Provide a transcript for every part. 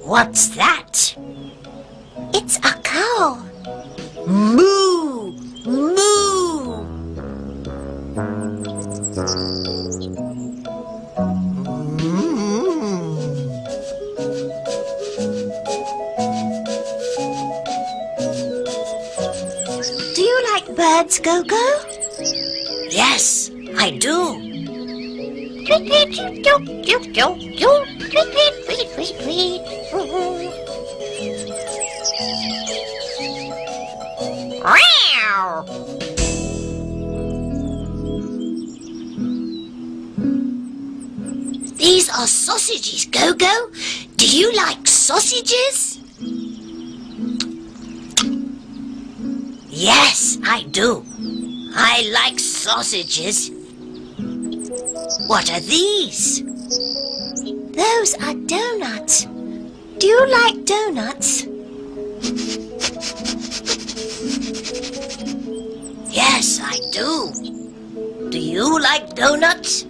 What's that? It's a cow. Moo! Moo! Do you like birds, Gogo? Yes, I do. Tweet, tweet, tweet, tweet, tweet, tweet, tweet, tweet, tweet. Meow. These are sausages, Gogo. Do you like sausages? Yes, I do. I like sausages. What are these? Those are donuts. Do you like donuts? Yes, I do. Do you like donuts?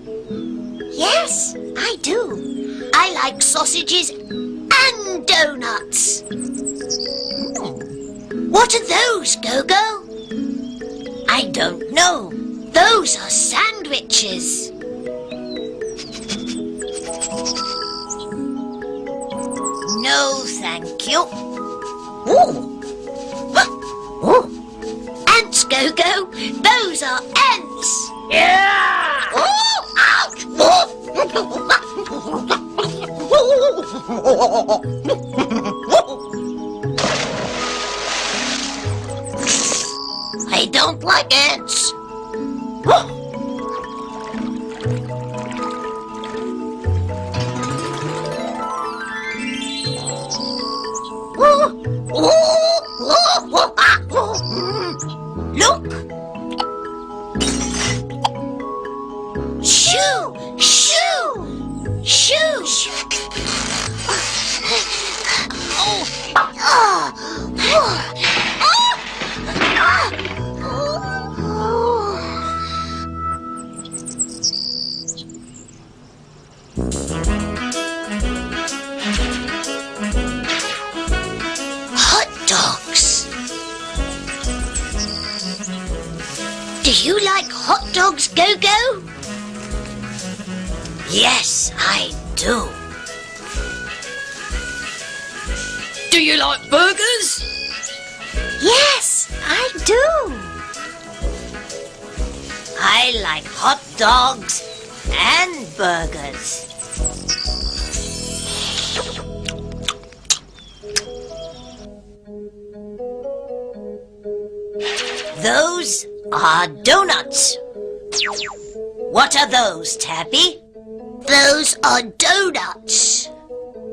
Yes, I do. I like sausages and donuts. What are those, Gogo? I don't know. Those are sandwiches. No, thank you. Ooh. Oh. Ants, Gogo. Those are ants. Yeah. Oh, ouch. I don't like ants. Look! Shoo! Shoo! Shoo! Hot dogs. Do you like hot dogs, Gogo? Yes, I do. Do you like burgers? Yes, I do. I like hot dogs and burgers. Those are donuts. What are those, Tappy? Those are donuts.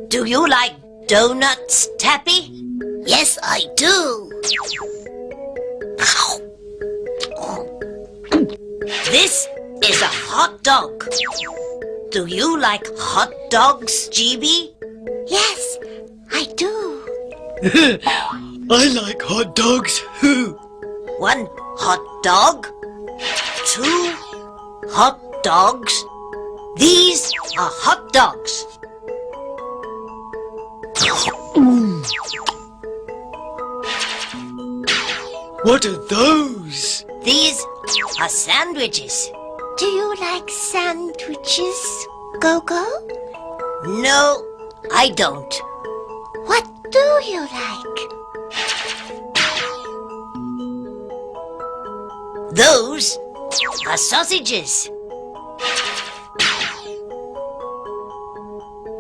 Do you like donuts, Tappy? Yes, I do. This is a hot dog. Do you like hot dogs, GB? Yes, I do. I like hot dogs. 1 hot dog, 2 hot dogs. These are hot dogs. What are those? These are sandwiches. Do you like sandwiches, Gogo? No, I don't. What do you like? Those are sausages.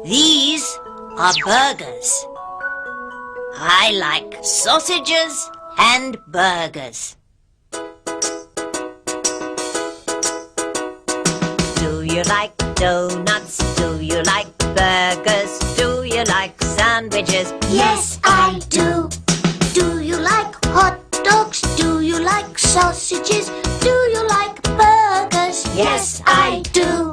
These are burgers. I like sausages and burgers. Do you like donuts? Do you like burgers? Do you like sandwiches? Yes, I do. Do you like hot dogs? Do you like sausages? Do you like Yes, I do.